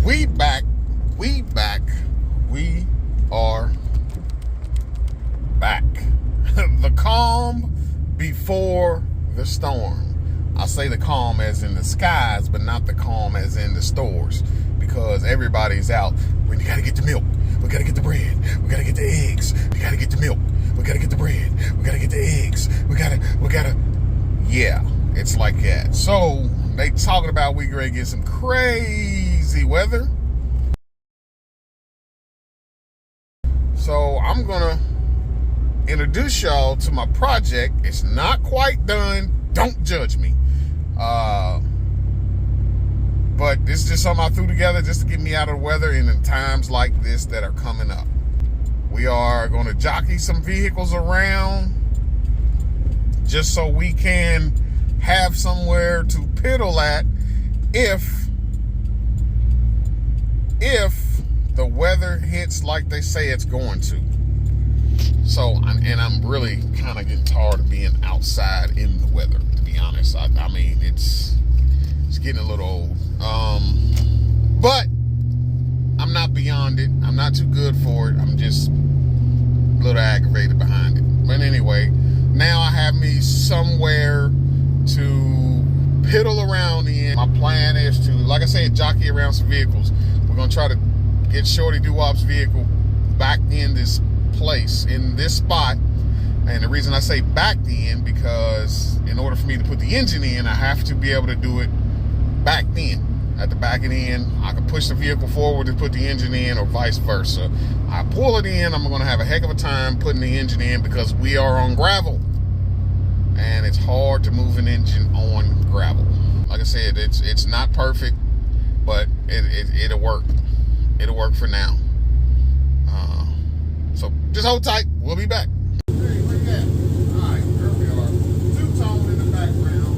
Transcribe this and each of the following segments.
We back. We back. We are back. The calm before the storm. I say the calm as in the skies, but not the calm as in the stores, because everybody's out. We gotta get the milk. We gotta get the bread. We gotta get the eggs. We gotta get the milk. We gotta get the bread. We gotta get the eggs. We gotta. Yeah, it's like that. So they talking about we gonna get some crazy weather. So I'm gonna introduce y'all to my project. It's not quite done. Don't judge me. But this is just something I threw together just to get me out of the weather and in times like this that are coming up. We are going to jockey some vehicles around just so we can have somewhere to piddle at if the weather hits like they say it's going to. So, and I'm really kind of getting tired of being outside in the weather, to be honest. I mean, it's getting a little old. But I'm not beyond it. I'm not too good for it. I'm just a little aggravated behind it. But anyway, now I have me somewhere to piddle around in. My plan is to, like I said, jockey around some vehicles. We're going to try to get Shorty Doo-Wop's vehicle back in this place, in this spot. And the reason I say backed in, because in order for me to put the engine in, I have to be able to do it backed in. At the back and in, I can push the vehicle forward to put the engine in, or vice versa. I pull it in, I'm going to have a heck of a time putting the engine in because we are on gravel. And it's hard to move an engine on gravel. Like I said, it's not perfect, but it'll work. It'll work for now. So just hold tight. We'll be back. Hey, where you at? All right, here we are. Two-tone in the background.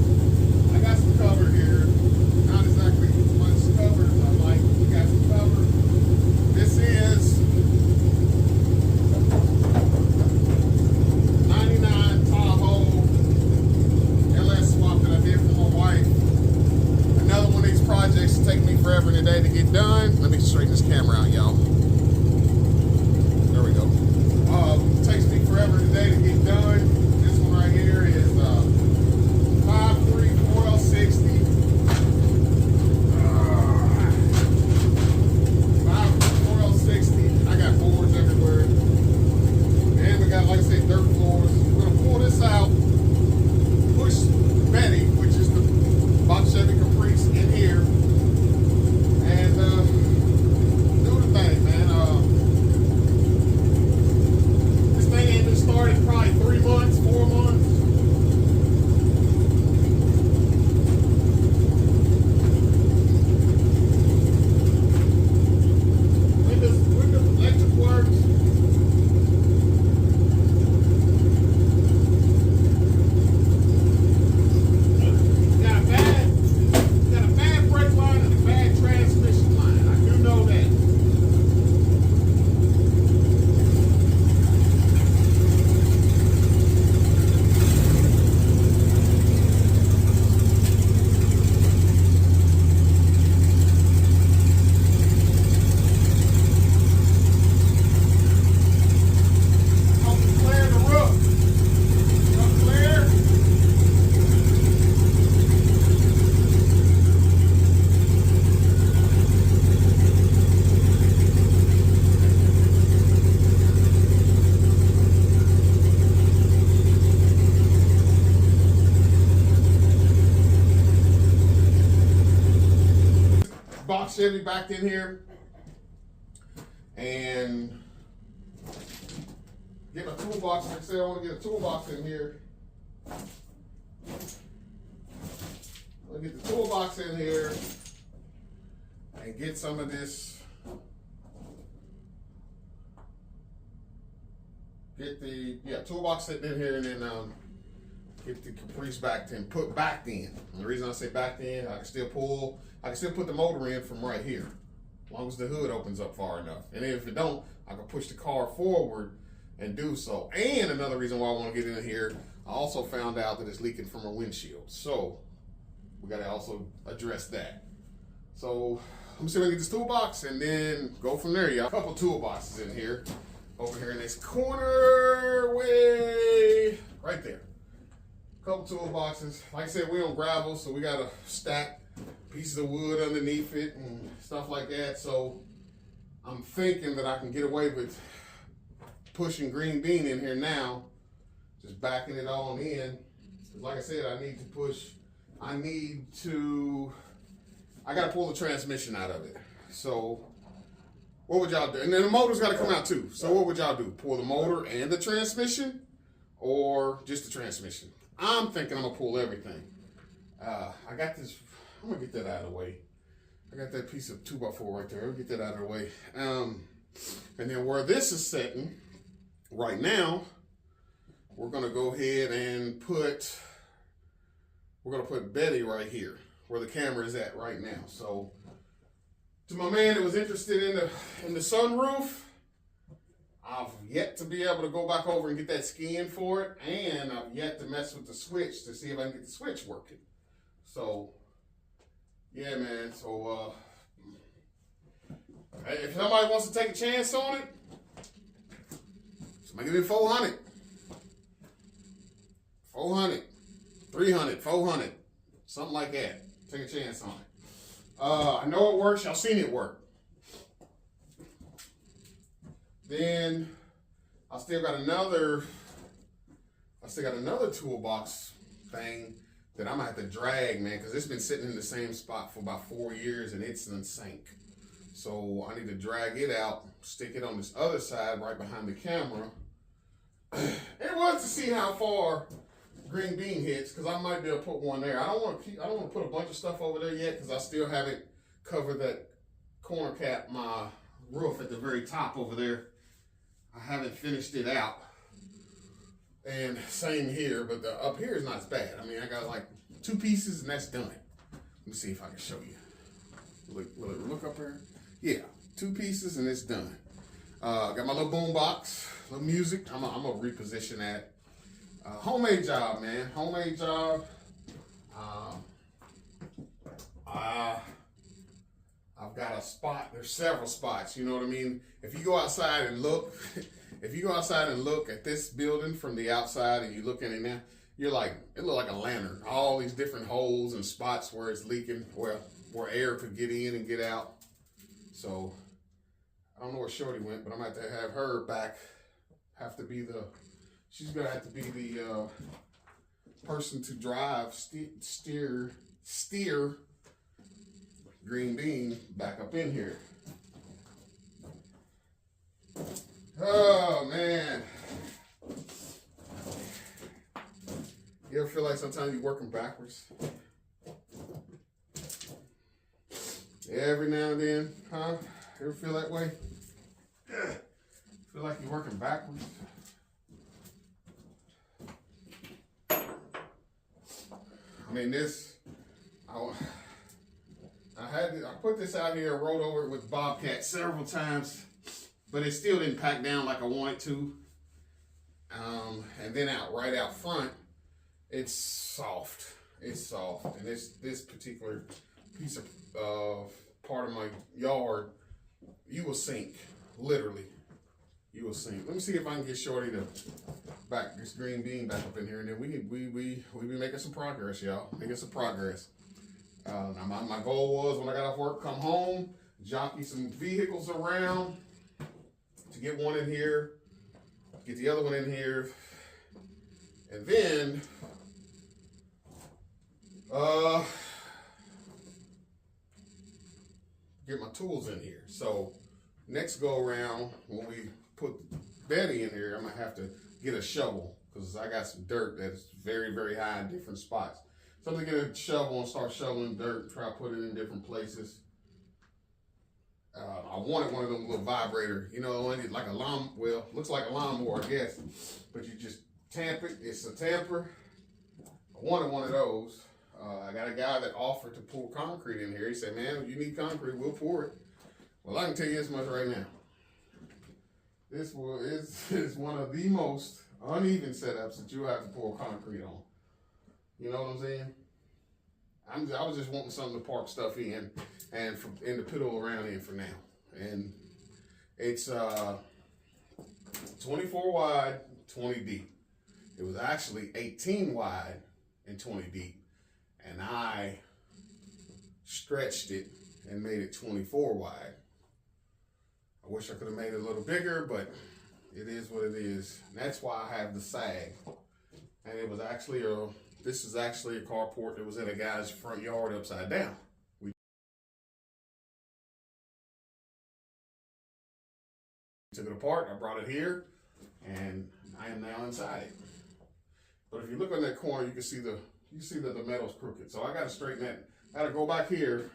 I got some cover here. Not exactly much cover as I like. We got some cover. This is 99 Tahoe LS swap that I did for my wife. Another one of these projects that take me forever and a day to get done. Let me straighten this camera out, y'all. There we go. Takes me forever today to get done. This one right here is 534L60. 534L60. I got boards everywhere. And we got, like I said, dirt floors. We're going to pull this out, push Betty, which is the Box Chevy Caprice, in here, and do the thing, man. Started probably 3 months, 4 months. When does electric work? Got a bad brake line and a bad transmission line. I do know that. Box Chevy backed in here, and get my toolbox. Like I said, I want to get a toolbox in here. I'll get the toolbox in here and get some of this. Get the toolbox sitting in here, and then get the Caprice backed in, put backed in. And the reason I say backed in, I can still put the motor in from right here, as long as the hood opens up far enough. And if it don't, I can push the car forward and do so. And another reason why I want to get in here, I also found out that it's leaking from a windshield. So we got to also address that. So me see if I can get this toolbox and then go from there, y'all. A couple toolboxes in here. Over here in this corner way, right there. Couple toolboxes. Like I said, we on gravel, so we gotta stack pieces of wood underneath it and stuff like that. So I'm thinking that I can get away with pushing green bean in here now, just backing it on in. Like I said, I gotta pull the transmission out of it. So what would y'all do? And then the motor's gotta come out too. So what would y'all do? Pull the motor and the transmission, or just the transmission? I'm thinking I'm gonna pull everything. I got this, I'm gonna get that out of the way. I got that piece of 2x4 right there. I'll get that out of the way. And then where this is sitting right now, we're gonna go ahead and put Betty right here, where the camera is at right now. So to my man that was interested in the sunroof, I've yet to be able to go back over and get that skin for it, and I've yet to mess with the switch to see if I can get the switch working. So, yeah, man. So, if somebody wants to take a chance on it, somebody give me 400, 400, 300, 400, something like that. Take a chance on it. I know it works. Y'all seen it work. Then I still got another toolbox thing that I'm gonna have to drag, man, because it's been sitting in the same spot for about 4 years and it's in sync. So I need to drag it out, stick it on this other side right behind the camera. It was to see how far green bean hits, because I might be able to put one there. I don't want to put a bunch of stuff over there yet, because I still haven't covered that corner cap, my roof at the very top over there. I haven't finished it out. And same here, but the up here is not as bad. I mean, I got like 2 pieces and that's done. Let me see if I can show you. Will it look up here? Yeah, 2 pieces and it's done. Got my little boom box, little music. I'm gonna reposition that. Homemade job, man. Homemade job. I've got a spot. There's several spots. You know what I mean? If you go outside and look, at this building from the outside and you look in it now, you're like, it looks like a lantern. All these different holes and spots where it's leaking, where air could get in and get out. So I don't know where Shorty went, but I'm gonna have to have her back. She's gonna have to be the person to drive, steer green bean back up in here. Oh man. You ever feel like sometimes you're working backwards? Every now and then, huh? Ever feel that way? Feel like you're working backwards? I mean, I put this out here, rode over it with Bobcat several times, but it still didn't pack down like I wanted to. And then right out front, it's soft. It's soft, and this particular piece of part of my yard, you will sink, literally. You will sink. Let me see if I can get Shorty to back this green bean back up in here, and then we be making some progress, y'all. Making some progress. My goal was, when I got off work, come home, jockey some vehicles around to get one in here, get the other one in here, and then get my tools in here. So next go around, when we put Betty in here, I'm gonna have to get a shovel, because I got some dirt that's very, very high in different spots. So I'm gonna get a shovel and start shoveling dirt, try to put it in different places. I wanted one of them little vibrator, you know, like a looks like a lawnmower, I guess, but you just tamp it. It's a tamper. I wanted one of those. I got a guy that offered to pour concrete in here. He said, man, if you need concrete, we'll pour it. Well, I can tell you this much right now. This is one of the most uneven setups that you have to pour concrete on. You know what I'm saying? I was just wanting something to park stuff in and to piddle around in for now. And it's 24 wide, 20 deep. It was actually 18 wide and 20 deep. And I stretched it and made it 24 wide. I wish I could have made it a little bigger, but it is what it is. And that's why I have the sag. And it was actually this is actually a carport that was in a guy's front yard upside down. We took it apart, I brought it here, and I am now inside it. But if you look on that corner, you can see that the metal's crooked. So I gotta straighten that. I gotta go back here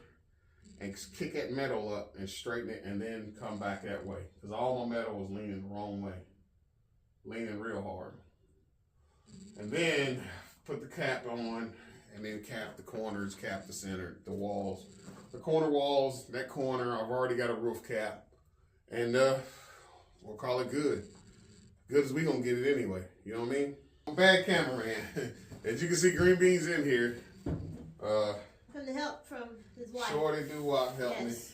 and kick that metal up and straighten it and then come back that way. Because all my metal was leaning the wrong way. Leaning real hard. And then put the cap on and then cap the corners, cap the center, the walls. The corner walls, that corner, I've already got a roof cap. And we'll call it good. Good as we gonna get it anyway. You know what I mean? I'm a bad cameraman. As you can see, Green Beans in here. From the help from his wife. Shorty Doo-Wop helped me. Yes.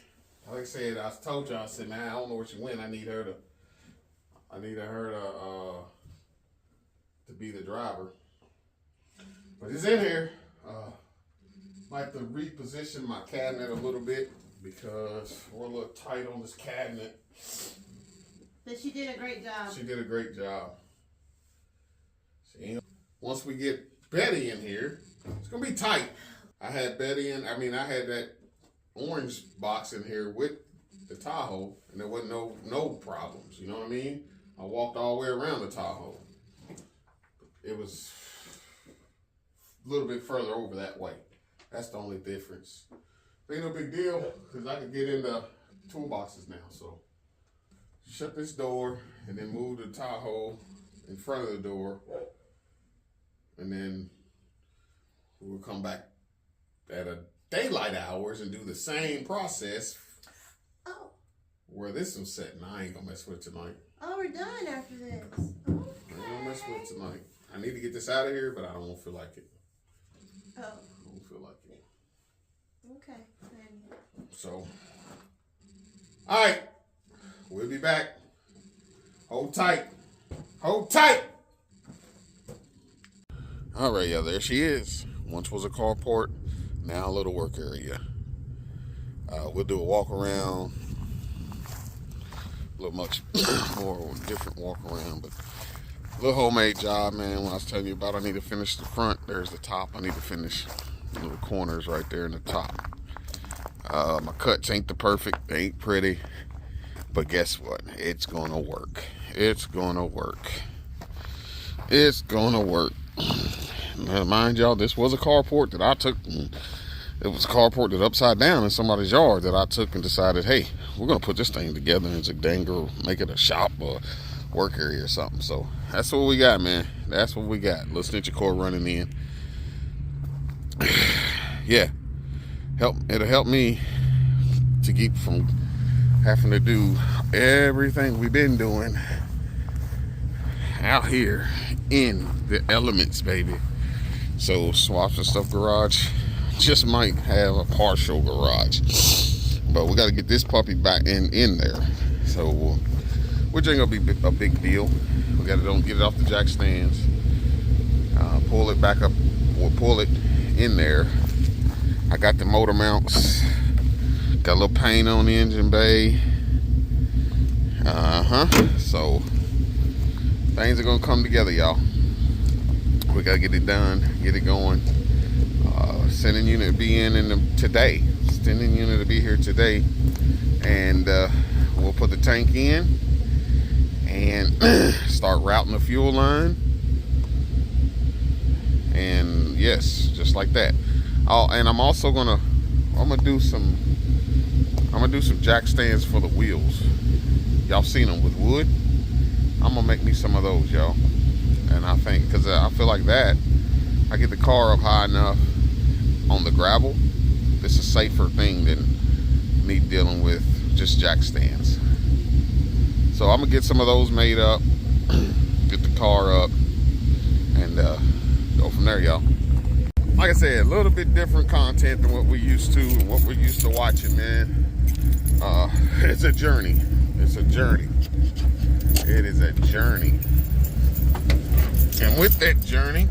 Like I said, I told y'all, I said, man, I don't know where she went. I need her to be the driver. But it's in here. Like to reposition my cabinet a little bit because we're a little tight on this cabinet. But she did a great job. She did a great job. See, once we get Betty in here, it's gonna be tight. I had Betty in. I had that orange box in here with the Tahoe, and there wasn't no problems. You know what I mean? I walked all the way around the Tahoe. It was a little bit further over that way. That's the only difference. Ain't no big deal because I can get in the toolboxes now. So shut this door and then move the Tahoe in front of the door, and then we'll come back at a daylight hours and do the same process. Oh. Where this was set, and I ain't gonna mess with it tonight. Oh, we're done after this. Okay. I ain't gonna mess with it tonight. I need to get this out of here, but I don't feel like it. Oh. I don't feel like it. Okay. So, all right, we'll be back. Hold tight. Hold tight. All right, yeah, there she is. Once was a carport, now a little work area. We'll do a walk around, a little much more different walk around, but a little homemade job, man. When I was telling you about, I need to finish the front. There's the top. I need to finish the little corners right there in the top. My cuts ain't the perfect, they ain't pretty, but guess what? It's gonna work. It's gonna work. It's gonna work. Now, mind y'all, this was a carport that I took. It was a carport that upside down in somebody's yard that I took and decided, hey, we're gonna put this thing together and make it a shop or work area or something. So that's what we got, man. That's what we got. Little extension cord running in. Yeah, it'll help me to keep from having to do everything we've been doing out here in the elements, baby. So Swaps and Stuff Garage just might have a partial garage, but we got to get this puppy back in there. So which ain't gonna be a big deal. We got to get it off the jack stands, pull it back up, or pull it in there. I got the motor mounts, got a little paint on the engine bay. So things are gonna come together, y'all. We gotta get it done, get it going. Sending unit to be in today. Sending unit to be here today, and we'll put the tank in and start routing the fuel line. And yes, just like that. And I'm also gonna do some jack stands for the wheels. Y'all seen them with wood. I'm gonna make me some of those, y'all. And I think, because I feel like that, I get the car up high enough on the gravel, it's a safer thing than me dealing with just jack stands. So I'm gonna get some of those made up, get the car up, and go from there, y'all. like I said, a little bit different content than what we used to and what we're used to watching, man. It's a journey. It's a journey. It is a journey. And with that journey,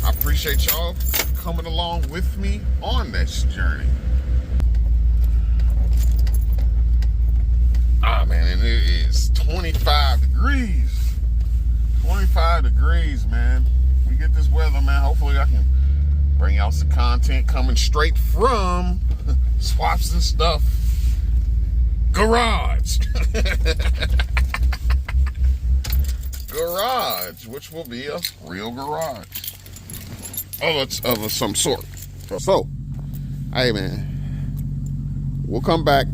I appreciate y'all coming along with me on this journey. Ah, man, and it is 25 degrees. 25 degrees, man. We get this weather, man. Hopefully I can bring out some content coming straight from Swaps and Stuff Garage. Garage, which will be a real garage of some sort. So, hey man, we'll come back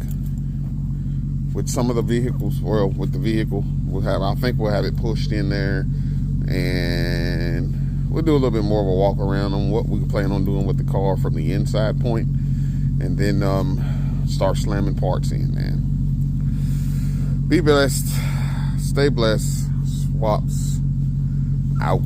with some of the vehicles. Well, with the vehicle, I think we'll have it pushed in there, and we'll do a little bit more of a walk around on what we plan on doing with the car from the inside point, and then start slamming parts in, man. Be blessed, stay blessed. Swaps out.